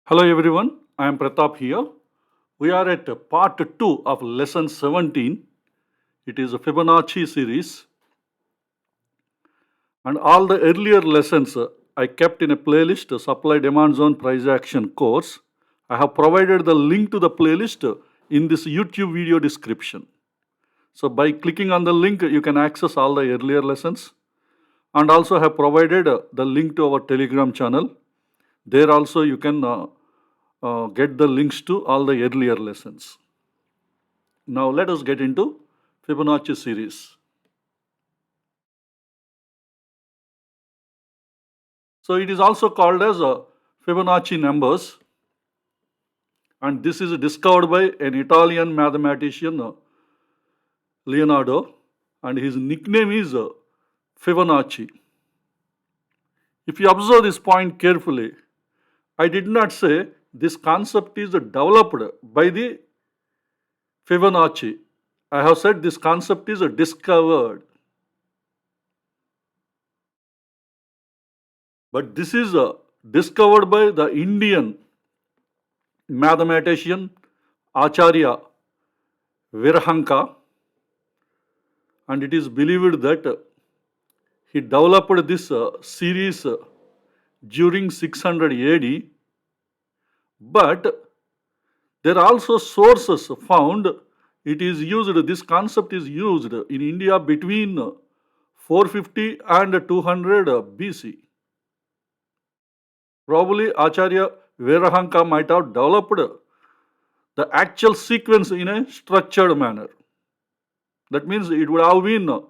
Hello everyone, I am Pratap here. We are at part 2 of lesson 17. It is a Fibonacci series, and all the earlier lessons I kept in a playlist, Supply Demand Zone Price Action course. I have provided the link to the playlist in this YouTube video description. So by clicking on the link, you can access all the earlier lessons, and also have provided the link to our Telegram channel. There also you can get the links to all the earlier lessons. Now let us get into Fibonacci series. So it is also called as Fibonacci numbers, and this is discovered by an Italian mathematician Leonardo, and his nickname is Fibonacci. If you observe this point carefully, I did not say this concept is developed by the Fibonacci. I have said this concept is discovered. But this is discovered by the Indian mathematician Acharya Virhanka, and it is believed that he developed this series during 600 AD, but there are also sources found this concept is used in India between 450 and 200 BC. Probably Acharya Virhanka might have developed the actual sequence in a structured manner. That means it would have been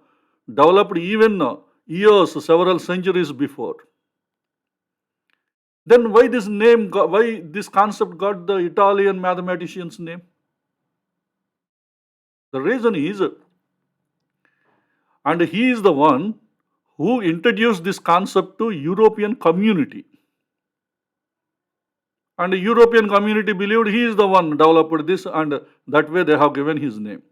developed even years, several centuries before. Then why this concept got the Italian mathematician's name? The reason is, and he is the one who introduced this concept to European community. And the European community believed he is the one developed this, and that way they have given his name.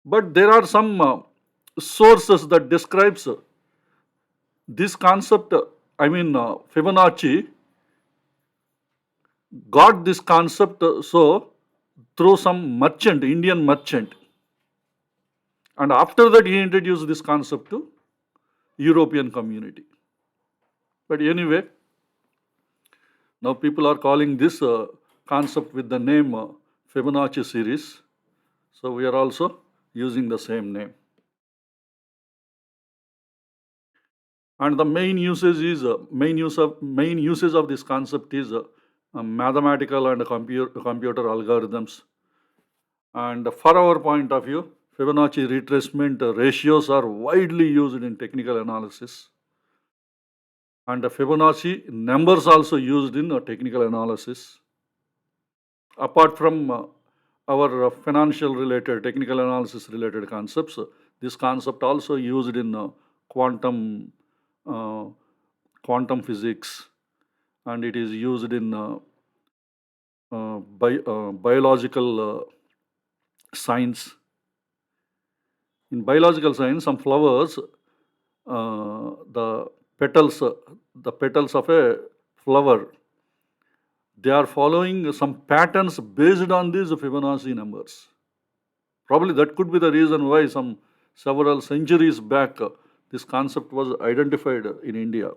But there are some sources that describes this concept. Fibonacci got this concept through some merchant, Indian merchant, and after that he introduced this concept to European community. But anyway, now people are calling this concept with the name Fibonacci series. So we are also using the same name. And the main uses of this concept is mathematical and computer algorithms. And for our point of view, Fibonacci retracement ratios are widely used in technical analysis. And the Fibonacci numbers also used in technical analysis. Apart from our financial related, technical analysis related concepts, this concept also used in quantum physics, and it is used in biological science. In biological science, some flowers, the petals of a flower, they are following some patterns based on these Fibonacci numbers. Probably that could be the reason why several centuries back this concept was identified in India.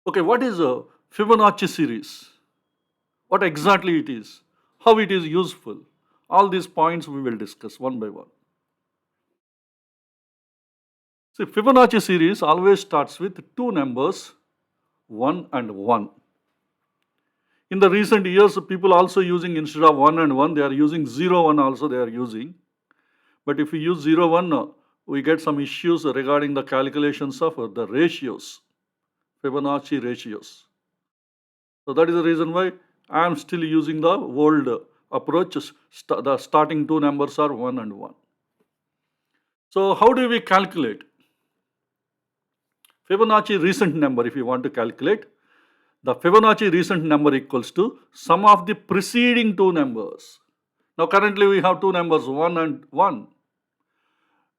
Okay, what is a Fibonacci series? What exactly it is? How it is useful? All these points we will discuss one by one. See, Fibonacci series always starts with two numbers, 1 and 1. In the recent years, people also using, instead of 1 and 1, they are using 0, 1 also they are using. But if we use 0, 1, we get some issues regarding the calculations of the ratios, Fibonacci ratios. So that is the reason why I am still using the old approach. The starting two numbers are 1 and 1. So how do we calculate Fibonacci recent number? If you want to calculate, the Fibonacci recent number equals to sum of the preceding two numbers. Now currently we have two numbers, 1 and 1.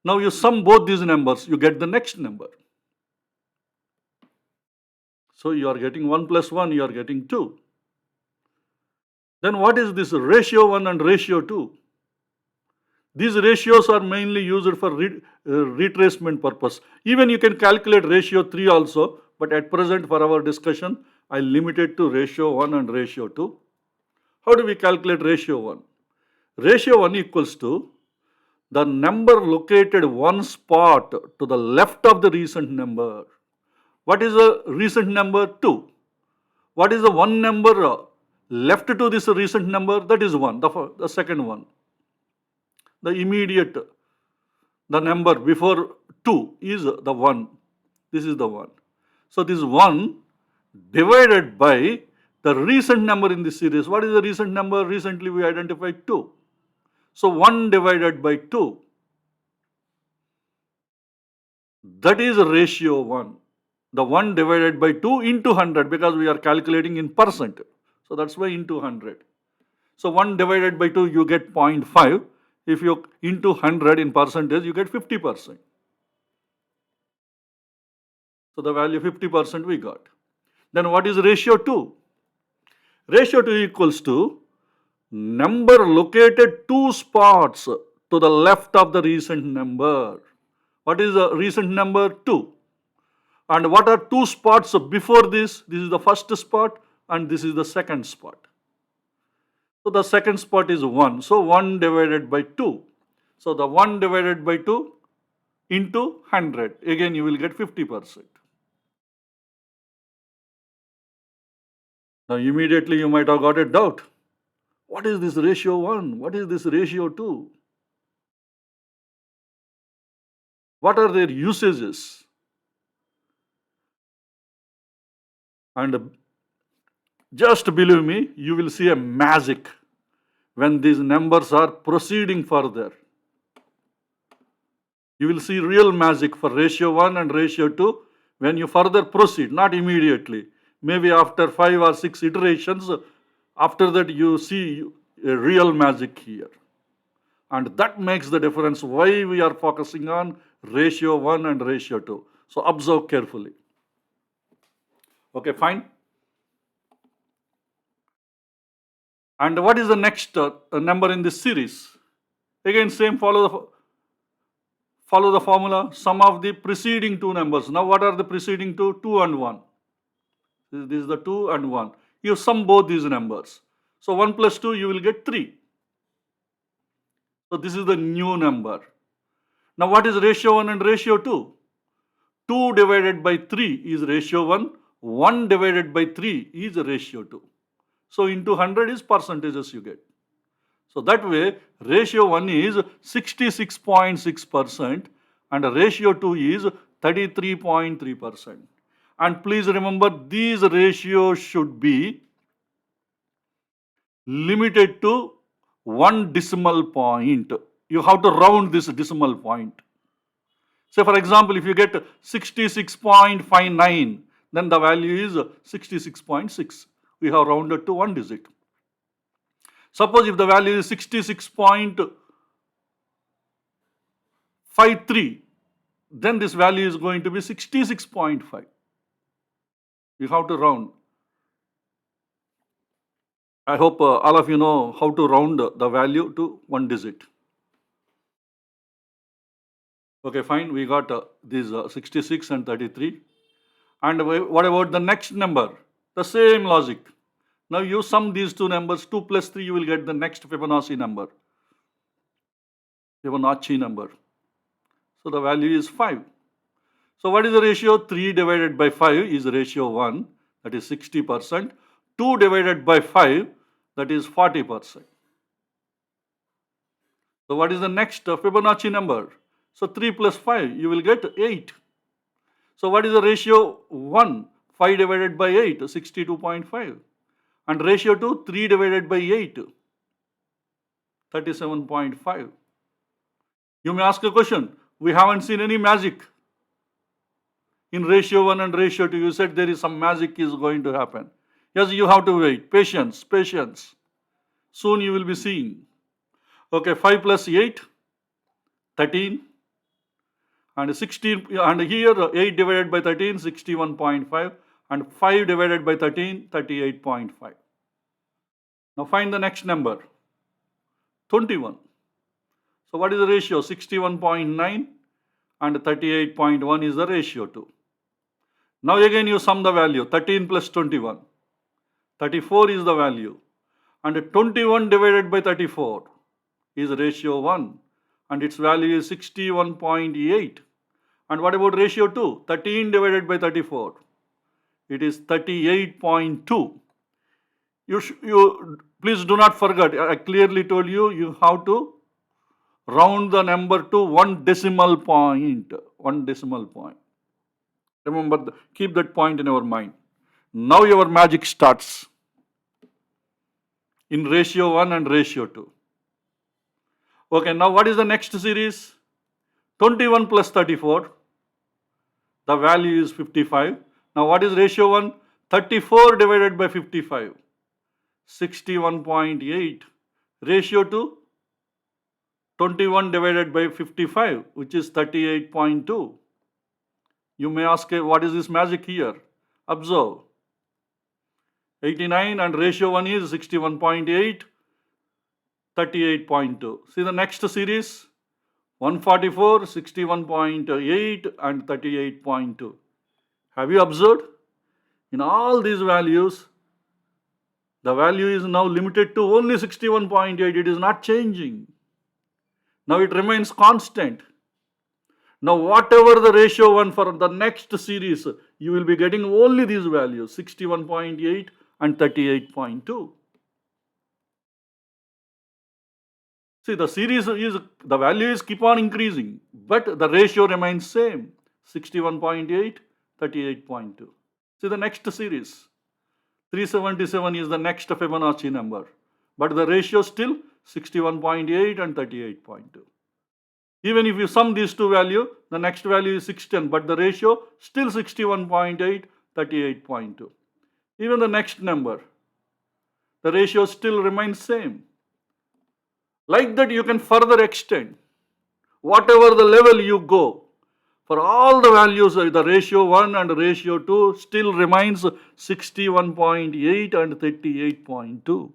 Now you sum both these numbers, you get the next number. So you are getting 1 plus 1, you are getting 2. Then what is this ratio 1 and ratio 2? These ratios are mainly used for retracement purpose. Even you can calculate ratio 3 also, but at present for our discussion, I limit it to ratio 1 and ratio 2. How do we calculate ratio 1? Ratio 1 equals to the number located one spot to the left of the recent number. What is the recent number? 2. What is the one number left to this recent number? That is 1, the second one. The immediate, the number before 2 is the 1. This is the 1. So this 1 divided by the recent number in this series. What is the recent number? Recently we identified 2. So 1 divided by 2. That is ratio 1. The 1 divided by 2 into 100, because we are calculating in percent. So that's why into 100. So 1 divided by 2 you get 0.5. If you into 100 in percentage, you get 50%. So the value 50% we got. Then what is ratio 2? Ratio 2 equals to number located 2 spots to the left of the recent number. What is the recent number? 2. And what are 2 spots before this? This is the first spot and this is the second spot. So the second spot is 1. So 1 divided by 2. So the 1 divided by 2 into 100. Again you will get 50%. Now immediately you might have got a doubt. What is this ratio 1? What is this ratio 2? What are their usages? And just believe me, you will see a magic when these numbers are proceeding further. You will see real magic for ratio 1 and ratio 2 when you further proceed, not immediately. Maybe after 5 or 6 iterations, after that you see a real magic here. And that makes the difference why we are focusing on ratio 1 and ratio 2. So observe carefully. Okay, fine. And what is the next number in this series? Again, same, follow the formula, sum of the preceding 2 numbers. Now what are the preceding 2? 2 and 1. This is the 2 and 1. You sum both these numbers. So 1 plus 2 you will get 3. So this is the new number. Now what is ratio 1 and ratio 2? 2 divided by 3 is ratio 1. 1 divided by 3 is ratio 2. So into 100 is percentages you get. So that way ratio 1 is 66.6% and ratio 2 is 33.3%. And please remember, these ratios should be limited to 1 decimal point. You have to round this decimal point. Say for example, if you get 66.59, then the value is 66.6. We have rounded to 1 digit. Suppose if the value is 66.53, then this value is going to be 66.5. You have to round. I hope all of you know how to round the value to 1 digit. Okay, fine. We got these 66 and 33. And what about the next number? The same logic. Now you sum these 2 numbers, 2 plus 3, you will get the next Fibonacci number. Fibonacci number. So the value is 5. So what is the ratio? 3 divided by 5 is ratio 1, that is 60%. 2 divided by 5, that is 40%. So what is the next Fibonacci number? So 3 plus 5, you will get 8. So what is the ratio 1? 5 divided by 8, 62.5. And ratio 2, 3 divided by 8, 37.5. You may ask a question, we haven't seen any magic. In ratio 1 and ratio 2, you said there is some magic is going to happen. Yes, you have to wait. Patience, patience. Soon you will be seeing. Okay, 5 plus 8, 13. And 16, and here 8 divided by 13, 61.5. and 5 divided by 13, 38.5. Now find the next number, 21. So what is the ratio? 61.9 and 38.1 is the ratio to. Now again you sum the value, 13 plus 21. 34 is the value. And 21 divided by 34 is ratio 1. And its value is 61.8. And what about ratio 2? 13 divided by 34. It is 38.2. You please do not forget, I clearly told you, you have to round the number to 1 decimal point. 1 decimal point. Remember, keep that point in your mind. Now your magic starts in ratio 1 and ratio 2. Okay, now what is the next series? 21 plus 34. The value is 55. Now what is ratio 1? 34 divided by 55. 61.8. Ratio 2? 21 divided by 55, which is 38.2. You may ask, what is this magic here? Observe. 89 and ratio 1 is 61.8, 38.2. See the next series? 144, 61.8 and 38.2. Have you observed? In all these values, the value is now limited to only 61.8. It is not changing. Now it remains constant. Now whatever the ratio 1 for the next series, you will be getting only these values, 61.8 and 38.2. See, the series is, the values keep on increasing, but the ratio remains same, 61.8, 38.2. See the next series, 377 is the next Fibonacci number, but the ratio still 61.8 and 38.2. Even if you sum these two values, the next value is 610, but the ratio still 61.8, 38.2. Even the next number, the ratio still remains same. Like that you can further extend. Whatever the level you go, for all the values, the ratio 1 and ratio 2 still remains 61.8 and 38.2.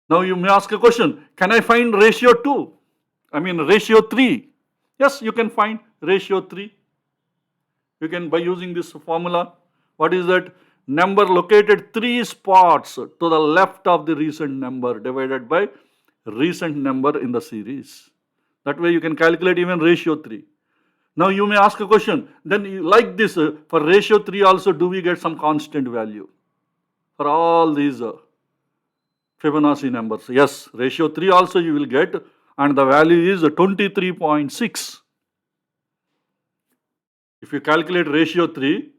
Now you may ask a question, can I find ratio 2? I mean ratio 3. Yes, you can find ratio 3. You can, by using this formula, what is that? Number located 3 spots to the left of the recent number divided by recent number in the series. That way you can calculate even ratio 3. Now you may ask a question, then like this, for ratio 3 also, do we get some constant value? For all these Fibonacci numbers. Yes, ratio 3 also you will get, and the value is 23.6. If you calculate ratio 3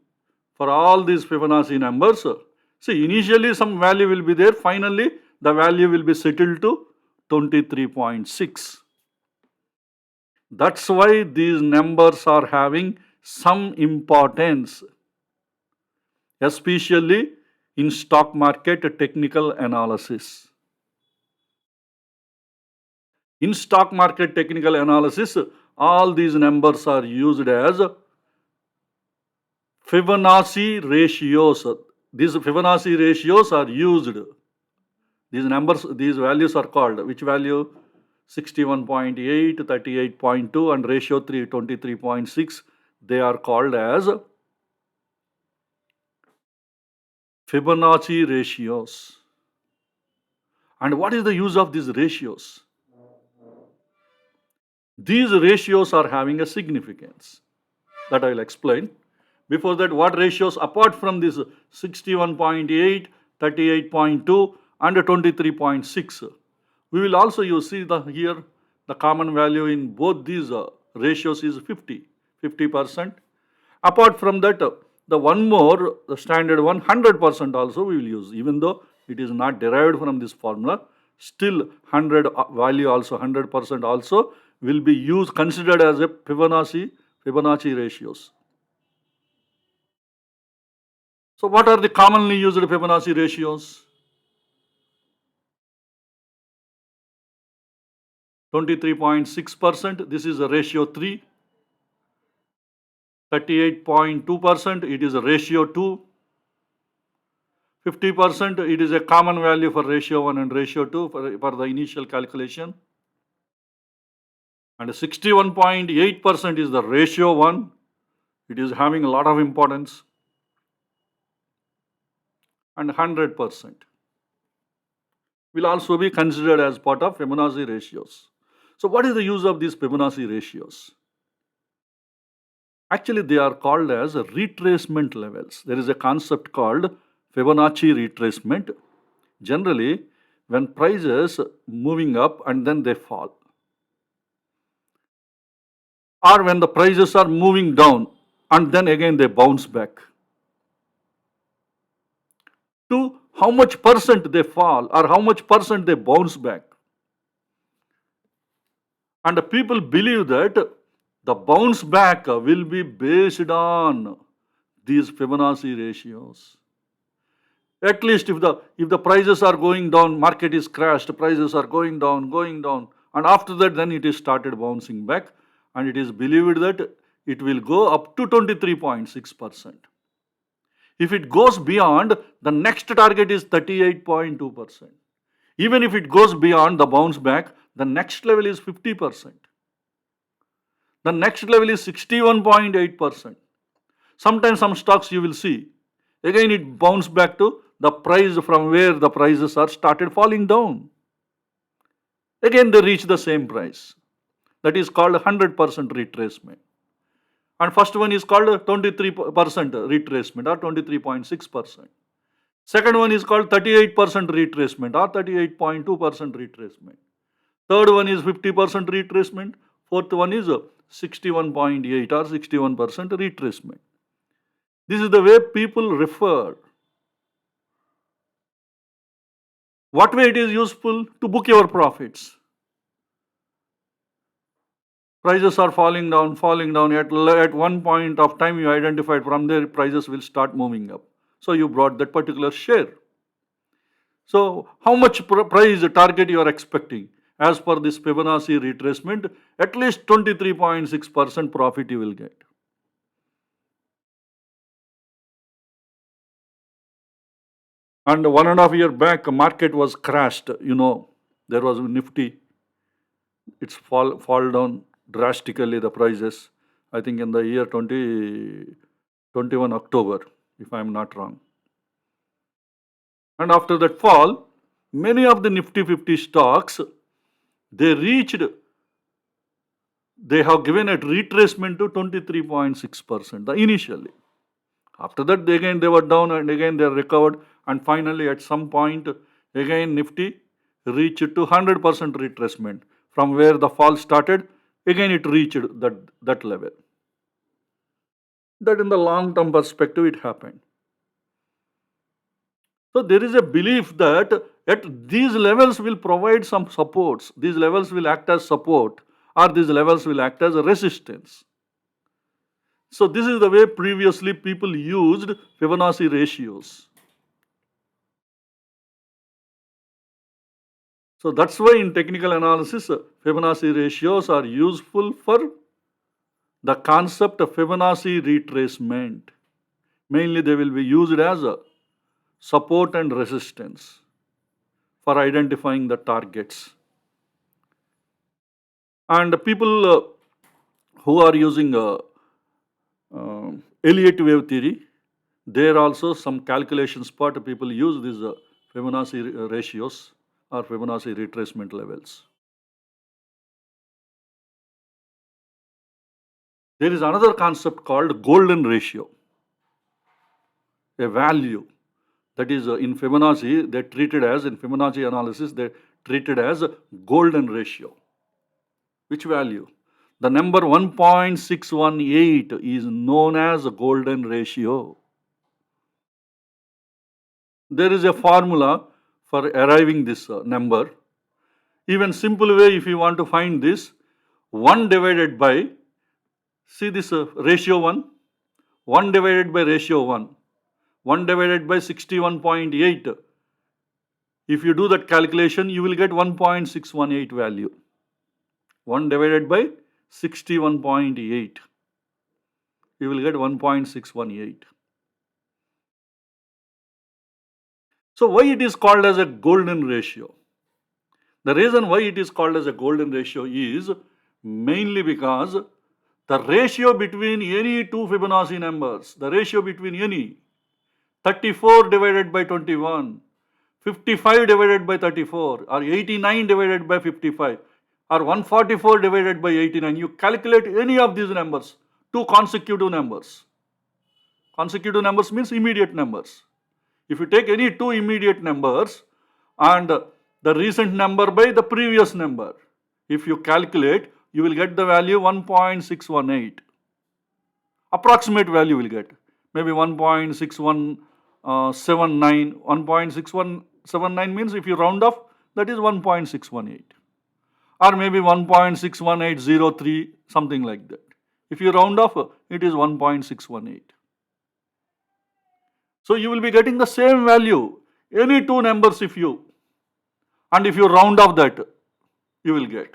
for all these Fibonacci numbers, see, initially some value will be there, finally the value will be settled to 23.6. That's why these numbers are having some importance, especially in stock market technical analysis. In stock market technical analysis, all these numbers are used as Fibonacci ratios. These Fibonacci ratios are used. These numbers, these values are called, which value? 61.8, 38.2 and ratio 3, 23.6. They are called as Fibonacci ratios. And what is the use of these ratios? These ratios are having a significance that I will explain. Before that, what ratios apart from this 61.8, 38.2 and 23.6? We will also see here the common value in both these ratios is 50%. Apart from that, the one more, the standard one, 100% also we will use, even though it is not derived from this formula. Still 100 value also, 100% also will be used, considered as a Fibonacci ratios. So what are the commonly used Fibonacci ratios? 23.6%, this is a ratio 3. 38.2%, it is a ratio 2. 50%, it is a common value for ratio 1 and ratio 2 for the initial calculation. And 61.8% is the ratio 1. It is having a lot of importance. And 100% will also be considered as part of Fibonacci ratios. So what is the use of these Fibonacci ratios? Actually, they are called as retracement levels. There is a concept called Fibonacci retracement. Generally, when prices moving up and then they fall, or when the prices are moving down and then again they bounce back, to how much percent they fall or how much percent they bounce back. And the people believe that the bounce back will be based on these Fibonacci ratios. At least if the prices are going down, market is crashed, prices are going down, and after that then it is started bouncing back, and it is believed that it will go up to 23.6%. If it goes beyond, the next target is 38.2%. Even if it goes beyond the bounce back, the next level is 50%. The next level is 61.8%. Sometimes some stocks you will see, again it bounce back to the price from where the prices are started falling down. Again they reach the same price. That is called 100% retracement. And first one is called 23% retracement or 23.6%. Second one is called 38% retracement or 38.2% retracement. Third one is 50% retracement. Fourth one is 61.8 or 61% retracement. This is the way people refer. What way it is useful? To book your profits. Prices are falling down. At one point of time you identified from there prices will start moving up. So you brought that particular share. So how much price target you are expecting? As per this Fibonacci retracement, at least 23.6% profit you will get. And 1.5 years back, market was crashed. There was Nifty. It's fall down drastically, the prices. I think in the year 2021 October, if I am not wrong. And after that fall, many of the Nifty 50 stocks, they have given a retracement to 23.6% initially. After that, again they were down and again they recovered, and finally at some point again Nifty reached to 100% retracement. From where the fall started, again it reached that level. That in the long term perspective it happened. So there is a belief that at these levels will provide some supports. These levels will act as support, or these levels will act as a resistance. So this is the way previously people used Fibonacci ratios. So that's why in technical analysis, Fibonacci ratios are useful for the concept of Fibonacci retracement. Mainly they will be used as a support and resistance for identifying the targets. And people who are using Elliott wave theory, there also some calculations part people use these Fibonacci ratios or Fibonacci retracement levels. There is another concept called golden ratio, a value that is in Fibonacci in Fibonacci analysis they treated as a golden ratio. Which value? The number 1.618 is known as a golden ratio. There is a formula for arriving this number. Even simple way, if you want to find this, 1 divided by, see this ratio 1 divided by ratio 1 divided by 61.8. If you do that calculation, you will get 1.618 value. 1 divided by 61.8. you will get 1.618. So why it is called as a golden ratio? The reason why it is called as a golden ratio is mainly because the ratio between any two Fibonacci numbers, the ratio between any 34 divided by 21, 55 divided by 34, or 89 divided by 55, or 144 divided by 89, you calculate any of these numbers, two consecutive numbers. Consecutive numbers means immediate numbers. If you take any two immediate numbers and the recent number by the previous number, if you calculate, you will get the value 1.618. Approximate value will get maybe 1.6179. 1.6179 means if you round off, that is 1.618, or maybe 1.61803, something like that. If you round off, it is 1.618. So you will be getting the same value, any two numbers if you round off that, you will get.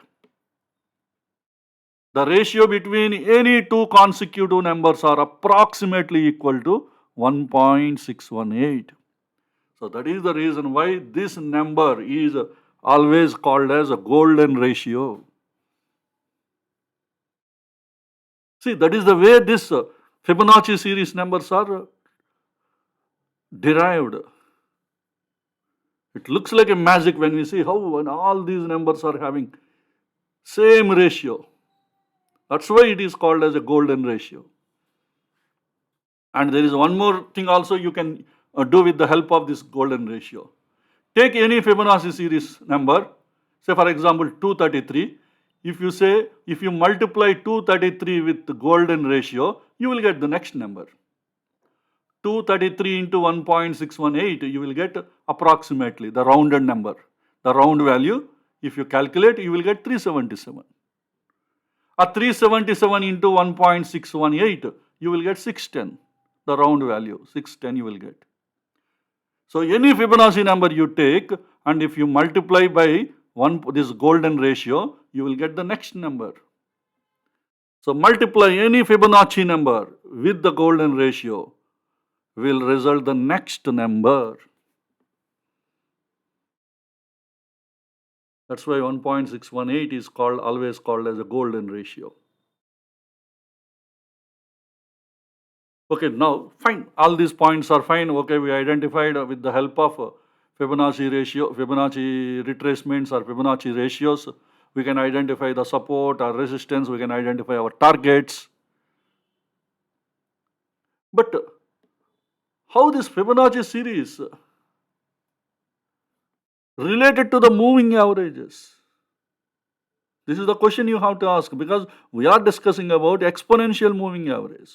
The ratio between any two consecutive numbers are approximately equal to 1.618. So that is the reason why this number is always called as a golden ratio. See, that is the way this Fibonacci series numbers are derived. It looks like a magic when we see how all these numbers are having same ratio. That's why it is called as a golden ratio. And there is one more thing also you can do with the help of this golden ratio. Take any Fibonacci series number, say for example 233. If you multiply 233 with the golden ratio, you will get the next number. 233 into 1.618, you will get approximately the rounded number. The round value, if you calculate, you will get 377. A 377 into 1.618, you will get 610. The round value, 610 you will get. So any Fibonacci number you take, and if you multiply by this golden ratio, you will get the next number. So multiply any Fibonacci number with the golden ratio will result the next number. That's why 1.618 is always called as a golden ratio. Okay, now fine. All these points are fine. Okay, we identified with the help of Fibonacci ratio, Fibonacci retracements or Fibonacci ratios. We can identify the support or resistance. We can identify our targets. But how this Fibonacci series related to the moving averages? This is the question you have to ask, because we are discussing about exponential moving average.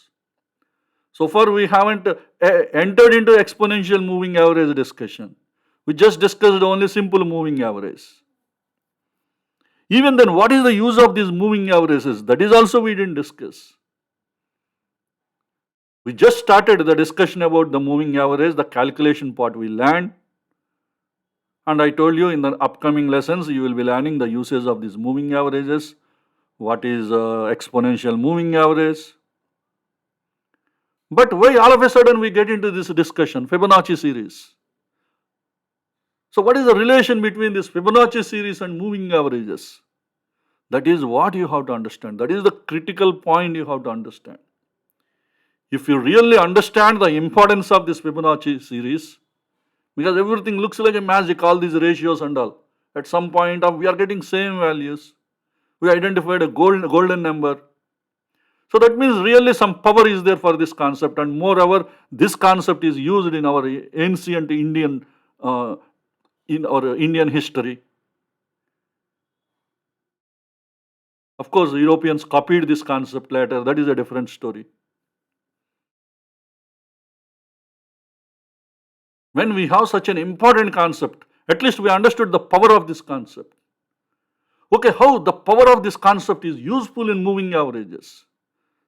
So far we haven't entered into exponential moving average discussion. We just discussed only simple moving average. Even then, what is the use of these moving averages? That is also we didn't discuss. We just started the discussion about the moving average, the calculation part we learned. And I told you in the upcoming lessons, you will be learning the uses of these moving averages. What is exponential moving average? But why all of a sudden we get into this discussion, Fibonacci series? So what is the relation between this Fibonacci series and moving averages? That is what you have to understand. That is the critical point you have to understand. If you really understand the importance of this Fibonacci series, because everything looks like a magic, all these ratios and all, at some point we are getting same values. We identified a golden number. So that means really some power is there for this concept, and moreover, this concept is used in our ancient Indian history. Of course, the Europeans copied this concept later. That is a different story. When we have such an important concept, at least we understood the power of this concept. Okay, how the power of this concept is useful in moving averages.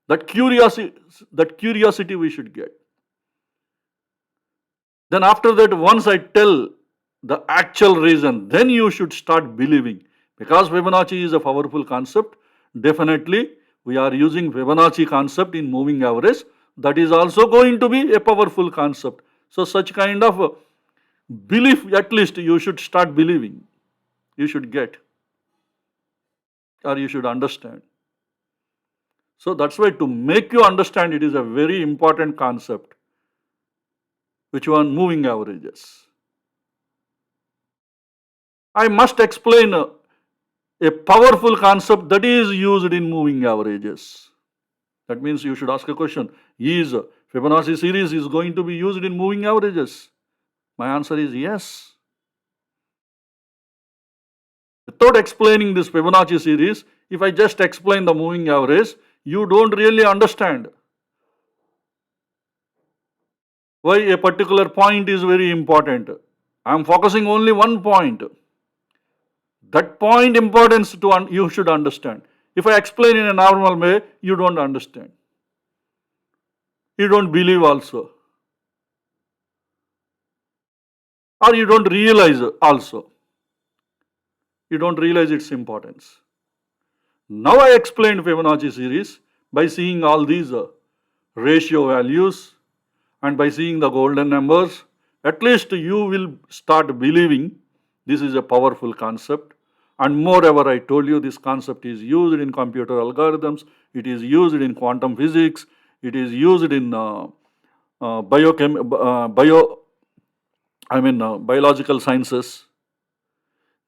That curiosity we should get. Then after that, once I tell the actual reason, then you should start believing. Because Fibonacci is a powerful concept, definitely we are using Fibonacci concept in moving average, that is also going to be a powerful concept. So such kind of belief, at least you should start believing, you should get, or you should understand. So that's why, to make you understand, it is a very important concept, which one? Moving averages. I must explain a powerful concept that is used in moving averages. That means you should ask a question, is Fibonacci series is going to be used in moving averages? My answer is yes. Without explaining this Fibonacci series, if I just explain the moving average, you don't really understand why a particular point is very important. I am focusing only one point. That point importance you should understand. If I explain in a normal way, you don't understand. You don't believe also. Or you don't realize also. You don't realize its importance. Now I explained Fibonacci series by seeing all these ratio values and by seeing the golden numbers. At least you will start believing this is a powerful concept. And moreover, I told you this concept is used in computer algorithms, it is used in quantum physics, it is used in biological sciences.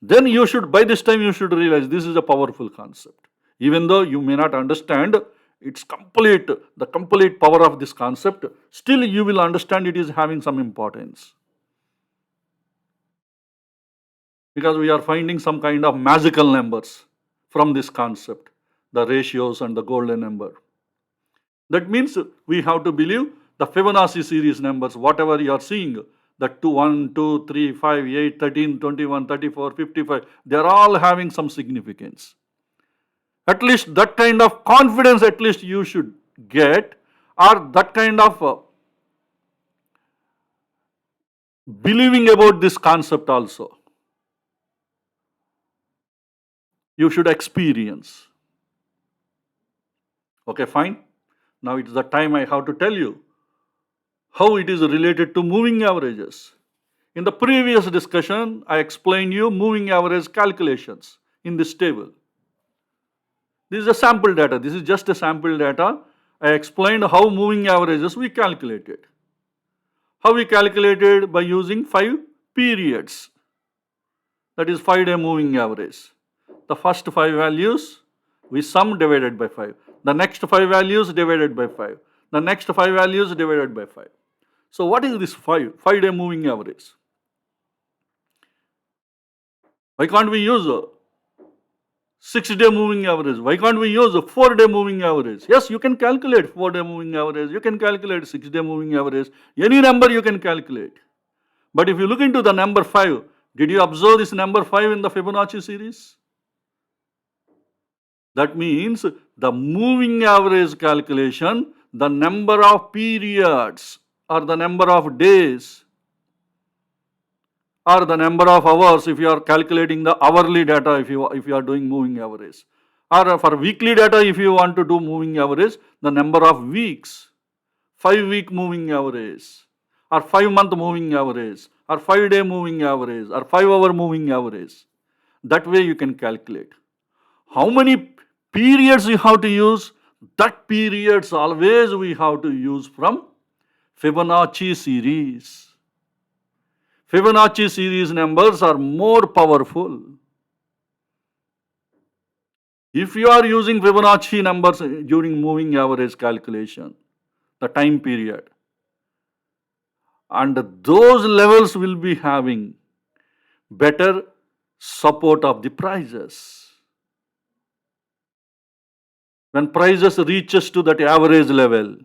Then you should, by this time you should realize this is a powerful concept. Even though you may not understand the complete power of this concept, still you will understand it is having some importance. Because we are finding some kind of magical numbers from this concept, the ratios and the golden number. That means we have to believe the Fibonacci series numbers, whatever you are seeing, the 2, 1, 2, 3, 5, 8, 13, 21, 34, 55, they are all having some significance. At least that kind of confidence at least you should get, or that kind of believing about this concept also you should experience. Okay, fine. Now it is the time I have to tell you how it is related to moving averages. In the previous discussion, I explained you moving average calculations in this table. This is a sample data. This is just a sample data. I explained how moving averages we calculated. How we calculated? By using 5 periods. That is 5-day moving average. The first 5 values we sum divided by 5. The next 5 values divided by 5. The next 5 values divided by 5. So what is this 5-day moving average? Why can't we use a 6-day moving average? Why can't we use a 4-day moving average? Yes, you can calculate 4-day moving average. You can calculate 6-day moving average. Any number you can calculate. But if you look into the number 5, did you observe this number 5 in the Fibonacci series? That means the moving average calculation, the number of periods or the number of days or the number of hours, if you are calculating the hourly data, if you are doing moving average, or for weekly data if you want to do moving average, the number of weeks, 5-week moving average, or 5-month moving average, or 5-day moving average, or 5-hour moving average. That way you can calculate. How many periods you have to use? That periods always we have to use from Fibonacci series. Fibonacci series numbers are more powerful. If you are using Fibonacci numbers during moving average calculation, the time period, and those levels will be having better support of the prices. When prices reaches to that average level,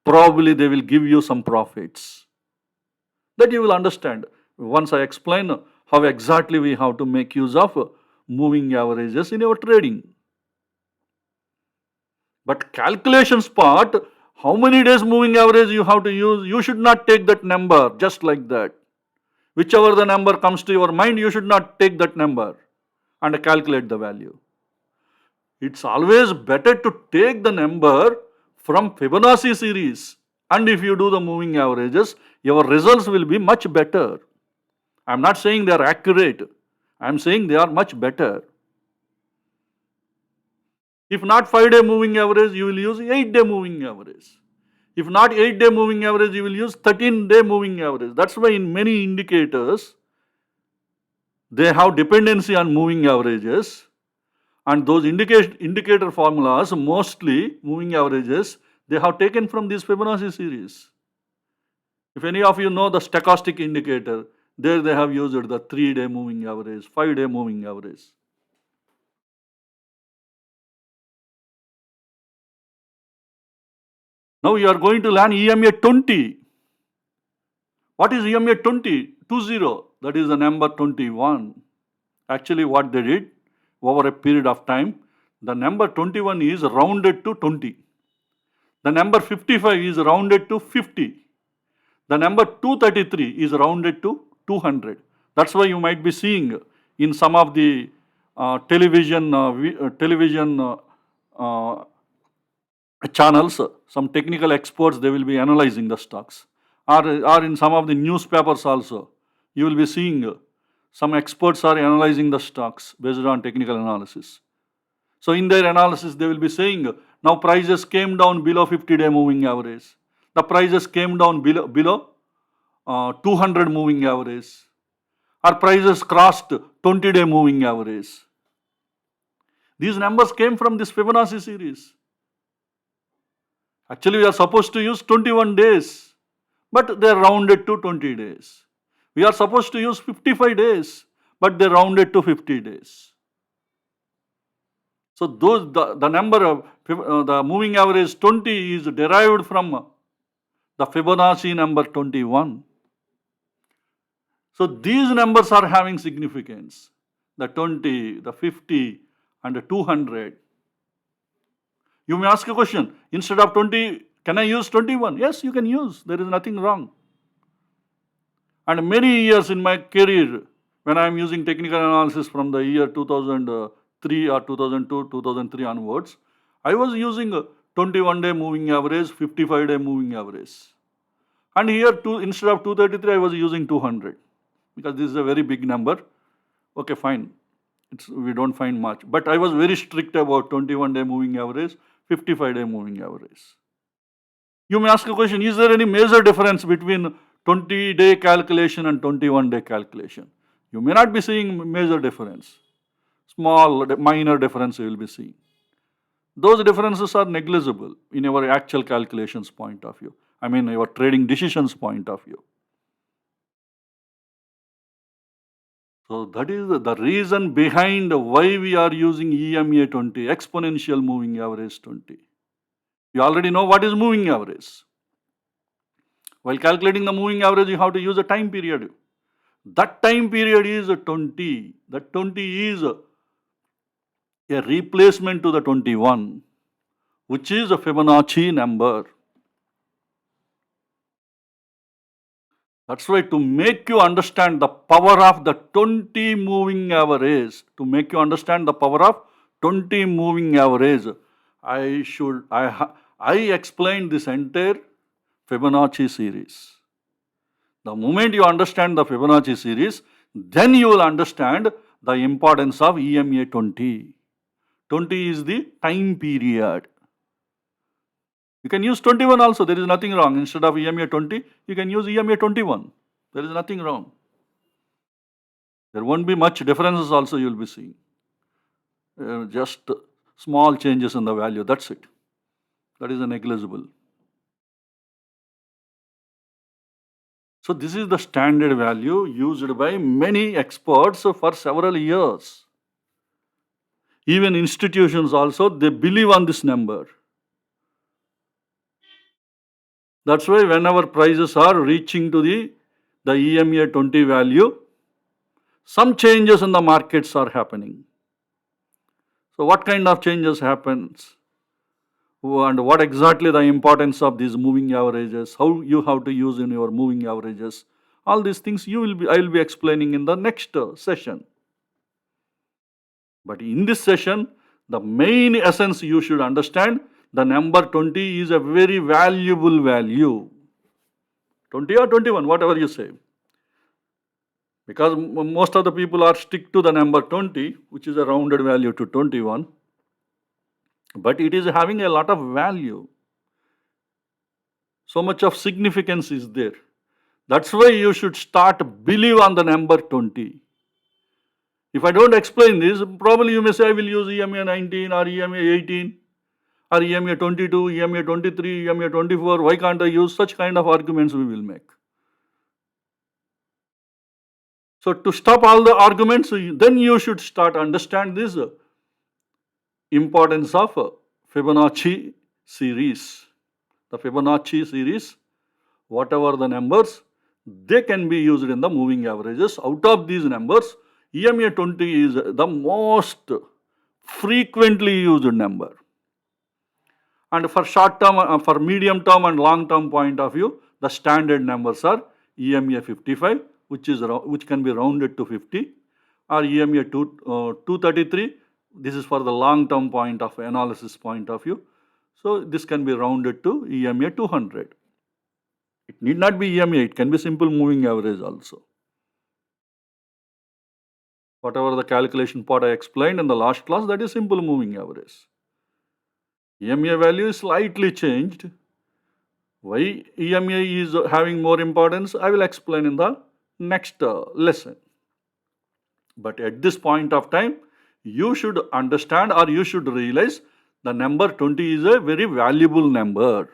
probably they will give you some profits. That you will understand once I explain how exactly we have to make use of moving averages in our trading. But calculations part, how many days moving average you have to use, you should not take that number just like that. Whichever the number comes to your mind, you should not take that number and calculate the value. It's always better to take the number from Fibonacci series. And if you do the moving averages, your results will be much better. I'm not saying they are accurate. I'm saying they are much better. If not 5-day moving average, you will use 8-day moving average. If not 8-day moving average, you will use 13-day moving average. That's why in many indicators, they have dependency on moving averages. And those indicator formulas, mostly moving averages, they have taken from this Fibonacci series. If any of you know the stochastic indicator, there they have used the 3-day moving average, 5-day moving average. Now you are going to learn EMA 20. What is EMA 20? 20. That is the number 21. Actually, what they did over a period of time, the number 21 is rounded to 20. The number 55 is rounded to 50. The number 233 is rounded to 200. That's why you might be seeing in some of the television channels, some technical experts, they will be analyzing the stocks. Or in some of the newspapers also, you will be seeing some experts are analyzing the stocks based on technical analysis. So in their analysis, they will be saying, now prices came down below 50-day moving average. The prices came down below 200 moving average. Our prices crossed 20-day moving average. These numbers came from this Fibonacci series. Actually, we are supposed to use 21 days, but they are rounded to 20 days. We are supposed to use 55 days, but they rounded to 50 days. So the number of the moving average 20 is derived from the Fibonacci number 21. So these numbers are having significance. The 20, the 50, and the 200. You may ask a question, instead of 20, can I use 21? Yes, you can use. There is nothing wrong. And many years in my career, when I am using technical analysis from the year 2003 or 2002, 2003 onwards, I was using 21-day moving average, 55-day moving average. And here, instead of 233, I was using 200 because this is a very big number. Okay, fine. We don't find much. But I was very strict about 21-day moving average, 55-day moving average. You may ask a question, is there any major difference between 20-day calculation and 21-day calculation? You may not be seeing major difference. Small, minor difference you will be seeing. Those differences are negligible in your actual calculations point of view. I mean, your trading decisions point of view. So that is the reason behind why we are using EMA 20, exponential moving average 20. You already know what is moving average. While calculating the moving average, you have to use a time period. That time period is 20. That 20 is a replacement to the 21, which is a Fibonacci number. That's why to make you understand the power of the 20 moving average, I explained this entire Fibonacci series. The moment you understand the Fibonacci series, then you will understand the importance of EMA 20. 20 is the time period. You can use 21 also, there is nothing wrong. Instead of EMA 20, you can use EMA 21. There is nothing wrong. There won't be much differences also you will be seeing. Just small changes in the value, that's it. That is negligible. So this is the standard value used by many experts for several years. Even institutions also, they believe on this number. That's why whenever prices are reaching to the EMA 20 value, some changes in the markets are happening. So what kind of changes happens? And what exactly the importance of these moving averages, how you have to use in your moving averages, all these things I will be explaining in the next session. But in this session, The main essence you should understand, the number 20 is a very valuable value. 20 or 21, whatever you say. Because most of the people are stick to the number 20, which is a rounded value to 21. But it is having a lot of value. So much of significance is there. That's why you should start believe on the number 20. If I don't explain this, probably you may say I will use EMA 19 or EMA 18 or EMA 22, EMA 23, EMA 24. Why can't I use such kind of arguments we will make? So to stop all the arguments, then you should start understand this importance of Fibonacci series. The Fibonacci series, whatever the numbers, they can be used in the moving averages. Out of these numbers, EMA 20 is the most frequently used number. And for short term, for medium term and long term point of view, the standard numbers are EMA 55, which can be rounded to 50, or EMA 233. This is for the long term point of analysis point of view. So this can be rounded to EMA 200. It need not be EMA, it can be simple moving average also. Whatever the calculation part I explained in the last class, that is simple moving average. EMA value is slightly changed. Why EMA is having more importance, I will explain in the next lesson. But at this point of time, you should understand or you should realize the number 20 is a very valuable number.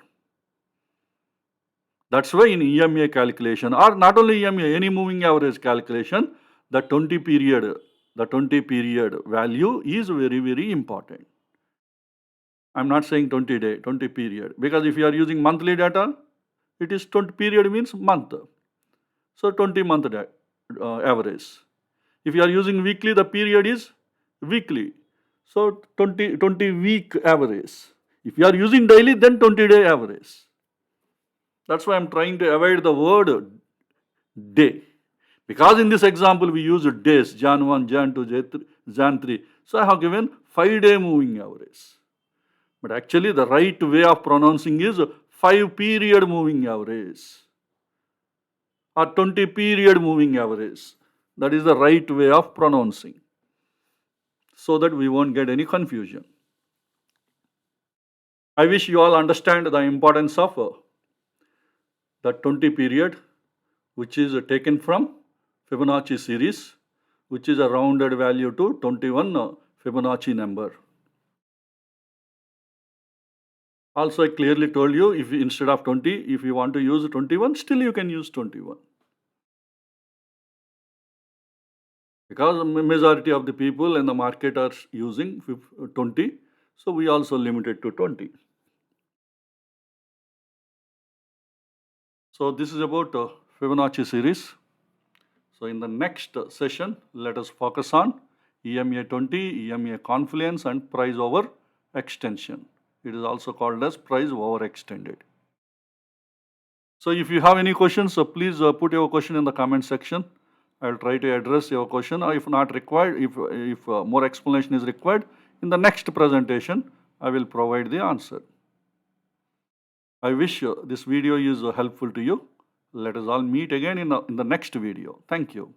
That's why in EMA calculation, or not only EMA, any moving average calculation, the 20 period value is very, very important. I'm not saying 20 day, 20 period, because if you are using monthly data, it is 20 period means month. So 20 month average. If you are using weekly, the period is weekly. So 20 week average. If you are using daily, then 20 day average. That's why I'm trying to avoid the word day. Because in this example, we use days, Jan 1, Jan 2, Jan 3. So I have given 5-day moving average. But actually the right way of pronouncing is 5 period moving average or 20 period moving average. That is the right way of pronouncing, so that we won't get any confusion. I wish you all understand the importance of the 20 period, which is taken from Fibonacci series, which is a rounded value to 21 Fibonacci number. Also, I clearly told you, if instead of 20, if you want to use 21, still you can use 21. Because majority of the people in the market are using 20, so we also limit it to 20. So this is about Fibonacci series. So in the next session, let us focus on EMA 20, EMA confluence and price over extension. It is also called as price over extended. So if you have any questions, please put your question in the comment section. I will try to address your question, or if not required, if more explanation is required, in the next presentation, I will provide the answer. I wish this video is helpful to you. Let us all meet again in the next video. Thank you.